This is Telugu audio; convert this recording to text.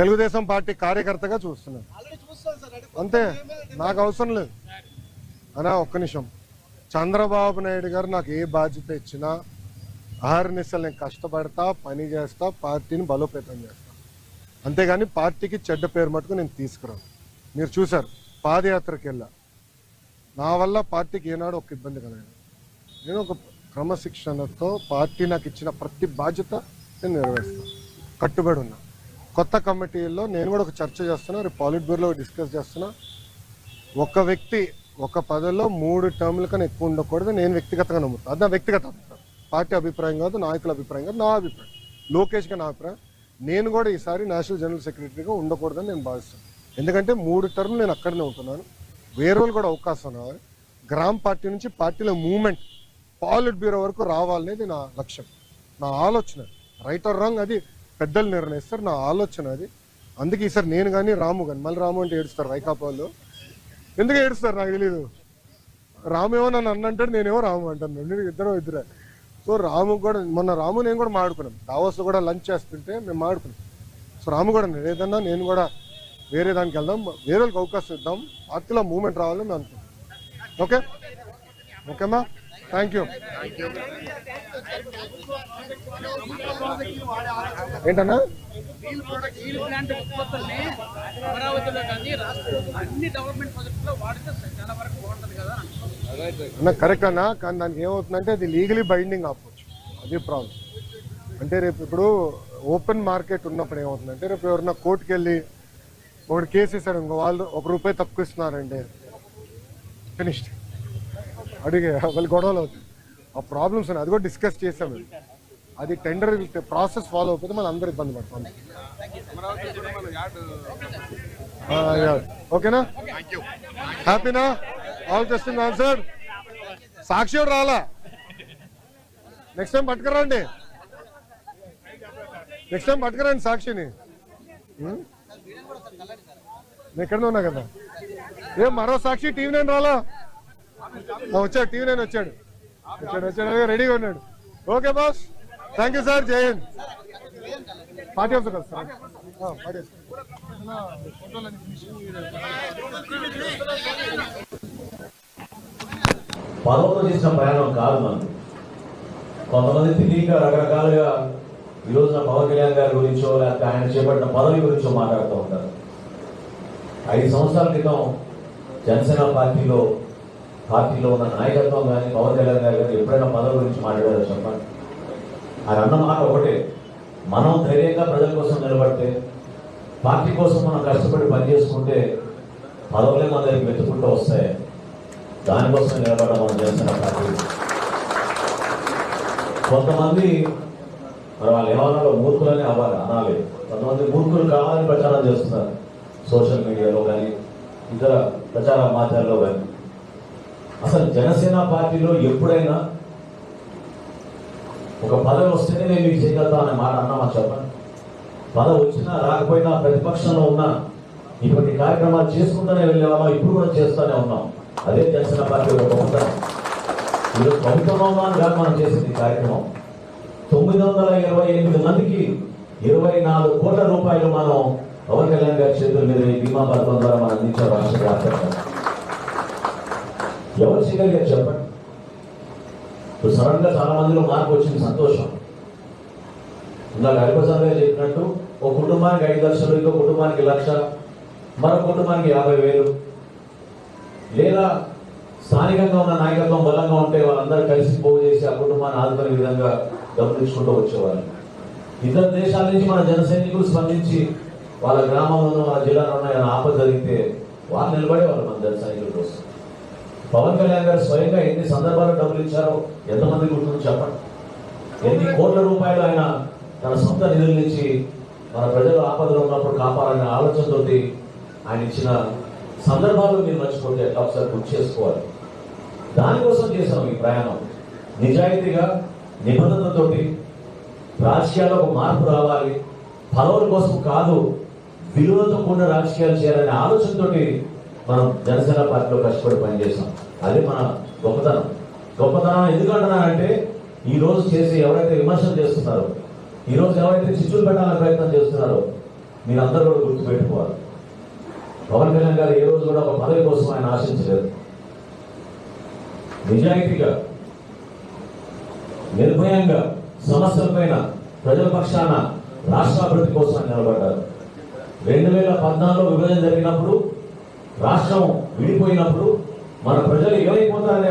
తెలుగుదేశం పార్టీ కార్యకర్తగా చూస్తున్నాను అంతే. నాకు అవసరం లేదు అనా. ఒక్క నిమిషం. చంద్రబాబు నాయుడు గారు నాకు ఏ బాధ్యత ఇచ్చినా ఆహర్నిశలు నేను కష్టపడతా, పని చేస్తా, పార్టీని బలోపేతం చేస్తా. అంతేగాని పార్టీకి చెడ్డ పేరు మటుకు నేను తీసుకురాను. మీరు చూశారు పాదయాత్రకి వెళ్ళా, నా వల్ల పార్టీకి ఏనాడు ఒక ఇబ్బంది కలగదు. నేను ఒక క్రమశిక్షణతో పార్టీ నాకు ఇచ్చిన ప్రతి బాధ్యత నేను నెరవేరుస్తాను, కట్టుబడి ఉన్నా. కొత్త కమిటీల్లో నేను కూడా ఒక చర్చ చేస్తున్నా, రేపు పాలిట్ బ్యూరోలో డిస్కస్ చేస్తున్నా. ఒక వ్యక్తి ఒక పదవిలో 3 టర్ముల కన్నా ఎక్కువ ఉండకూడదు. నేను వ్యక్తిగతంగా నమ్ముతాను. అది నా వ్యక్తిగత అభిప్రాయం, పార్టీ అభిప్రాయం కాదు, నాయకుల అభిప్రాయం కాదు, నా అభిప్రాయం, లోకేష్గా నా అభిప్రాయం. నేను కూడా ఈసారి నేషనల్ జనరల్ సెక్రటరీగా ఉండకూడదని నేను భావిస్తాను. ఎందుకంటే 3 టర్ములు నేను అక్కడనే ఉంటున్నాను. వేరే వాళ్ళు కూడా అవకాశం రావాలి. గ్రామ పార్టీ నుంచి పార్టీలో మూవ్మెంట్ పాలిట్ బ్యూరో వరకు రావాలనేది నా లక్ష్యం, నా ఆలోచన. రైట్ ఆర్ రాంగ్ అది పెద్దలు నిర్ణయిస్తారు, నా ఆలోచన అది. అందుకే ఈసారి నేను కానీ రాము కానీ, మళ్ళీ రాము అంటే ఏడుస్తారు వైకాపా వాళ్ళు. ఎందుకు ఏడుస్తారు నాకు తెలీదు. రాము ఏమో నన్ను అన్నంటాడు, నేనేమో రాము అంటాను. నేను ఇద్దరే. సో రాము కూడా మొన్న రాము నేను కూడా మాడుకున్నాం. దావోస్లో కూడా లంచ్ చేస్తుంటే మేము మాడుకున్నాం. సో రాము కూడా ఏదన్నా నేను కూడా వేరే దానికి వెళ్దాం, వేరే వాళ్ళకి అవకాశం ఇద్దాం, పార్టీలో మూవ్మెంట్ రావాలని మేము అనుకుంటాం. ఓకే ఓకేమ్మా, థ్యాంక్ యూ. ఏంటన్నా అన్న కరెక్ట్ అన్నా, కానీ దానికి ఏమవుతుందంటే అది లీగలీ బైండింగ్ అవ్వచ్చు, అది ప్రాబ్లం. అంటే రేపు ఇప్పుడు ఓపెన్ మార్కెట్ ఉన్నప్పుడు ఏమవుతుందంటే రేపు ఎవరన్నా కోర్టుకు వెళ్ళి ఒకటి కేసు ఇస్తారు, ఇంకో వాళ్ళు ₹1 తక్కువ ఇస్తున్నారంటే ఫినిష్డ్, అడిగే వాళ్ళు గొడవలు అవుతుంది. ఆ ప్రాబ్లమ్స్ ఉన్నాయి, అది కూడా డిస్కస్ చేసాము. అది టెండర్ ప్రాసెస్ ఫాలో అయిపోతే మనం అందరూ ఇబ్బంది పడతాం. ఓకేనా, హ్యాపీనా? All question answer. సాక్షి రాలా, నెక్స్ట్ టైం పట్టుకురండి, నెక్స్ట్ టైం పట్టుకురండి సాక్షిని. నేను ఎక్కడనే ఉన్నా కదా. మరో సాక్షి TV9 రాలా? వచ్చాడు, TV9 వచ్చాడు, రెడీగా ఉన్నాడు. Okay boss, thank you sir. జై హింద్. పార్టీ ఆఫీసర్ కదా సార్, పదవుతో చేసిన ప్రయాణం కాదు మనది. కొంతమంది తెలియక రకరకాలుగా ఈ రోజున పవన్ కళ్యాణ్ గారి గురించో లేకపోతే ఆయన చేపట్టిన పదవి గురించో మాట్లాడుతూ ఉంటారు. 5 సంవత్సరాల క్రితం జనసేన పార్టీలో ఉన్న నాయకత్వం కానీ పవన్ కళ్యాణ్ గారు కానీ ఎప్పుడైనా పదవి గురించి మాట్లాడారో చెప్పండి. ఆయన అన్న మాట ఒకటే, మనం ధైర్యంగా ప్రజల కోసం నిలబడితే, పార్టీ కోసం మనం కష్టపడి పనిచేసుకుంటే పదవులే మన దగ్గరికి వెతుకుంటూ వస్తాయి. దానికోసం నిలబడ్డ మన జనసేన పార్టీ. కొంతమంది మరి వాళ్ళు ఏమన్నా మూర్ఖులని అనాలి. కొంతమంది మూర్ఖులు కావాలని ప్రచారం చేస్తున్నారు సోషల్ మీడియాలో కానీ ఇతర ప్రచార మాధ్యమాల్లో కానీ. అసలు జనసేన పార్టీలో ఎప్పుడైనా ఒక పదవి వస్తేనే నేను మీకు చేయగలుగుతా అనే మాట అన్నామా చెప్పండి? పదవి వచ్చినా రాకపోయినా ప్రతిపక్షంలో ఉన్నా ఇటువంటి కార్యక్రమాలు చేసుకుంటూనే వెళ్ళేవాళ్ళం, ఇప్పుడు కూడా చేస్తూనే ఉన్నాం. అదే జనసేన పార్టీ ఒక ఉంటాం. ఈరోజు ప్రభుత్వంలో ఉన్నాను కాదు మనం చేసింది ఈ కార్యక్రమం. 928 మందికి 24 కోట్ల రూపాయలు మనం పవన్ కళ్యాణ్ గారి చేతుల మీద ఈ బీమా పథకం ద్వారా మనం అందించారు రాష్ట్ర వ్యాప్తంగా. ఎవరు చేయగలిగారు చెప్పండి? ఇప్పుడు సడన్ గా చాలా మందిలో మార్పు వచ్చింది, సంతోషం. ఇందాక హరిప్రసాద్ గారు చెప్పినట్టు ఒక కుటుంబానికి 5 లక్షలు, ఇంకో కుటుంబానికి 1 లక్ష, మరో కుటుంబానికి 50,000, లేదా స్థానికంగా ఉన్న నాయకత్వం బలంగా ఉంటే వాళ్ళందరూ కలిసి పోగు చేసి ఆ కుటుంబాన్ని ఆదుకునే విధంగా డబ్బులు ఇచ్చుకుంటూ వచ్చేవాళ్ళు. ఇతర దేశాల నుంచి మన జన సైనికులు స్పందించి వాళ్ళ గ్రామంలోనూ వాళ్ళ జిల్లాలో ఉన్న ఆపద జరిగితే వాళ్ళు నిలబడేవాళ్ళు మన జన సైనికుల కోసం. పవన్ కళ్యాణ్ గారు స్వయంగా ఎన్ని సందర్భాల్లో డబ్బులు ఇచ్చారో ఎంతమంది గుర్తుంది చెప్పండి? ఎన్ని కోట్ల రూపాయలు ఆయన తన సొంత నిధుల నుంచి మన ప్రజలు ఆపదలో ఉన్నప్పుడు కాపాడనే ఆలోచనతో ఆయన ఇచ్చిన సందర్భాలు మీరు మర్చిపోతే ఎట్లా ఒకసారి గుర్తు చేసుకోవాలి. దానికోసం చేసాం ఈ ప్రయాణం. నిజాయితీగా, నిబంధనతోటి రాజకీయాల్లో ఒక మార్పు రావాలి, పదవుల కోసం కాదు, విలువలతో కూడిన రాజకీయాలు చేయాలనే ఆలోచనతో మనం జనసేన పార్టీలో కష్టపడి పనిచేసాం. అది మన గొప్పతనం. గొప్పతనం ఎందుకంటున్నానంటే ఈ రోజు చేసి ఎవరైతే విమర్శలు చేస్తున్నారో, ఈ రోజు ఎవరైతే చిచ్చులు పెట్టాలని ప్రయత్నం చేస్తున్నారో, మీరందరూ కూడా గుర్తుపెట్టుకోవాలి. పవన్ కళ్యాణ్ గారు ఏ రోజు కూడా ఒక పదవి కోసం ఆయన ఆశించలేదు. నిజాయితీగా, నిర్భయంగా సమస్యలపైన ప్రజల పక్షాన రాష్ట్రాభివృద్ధి కోసం ఆయన నిలబడ్డారు. 2014 విభజన జరిగినప్పుడు, రాష్ట్రం విడిపోయినప్పుడు మన ప్రజలు ఏమైపోతారనే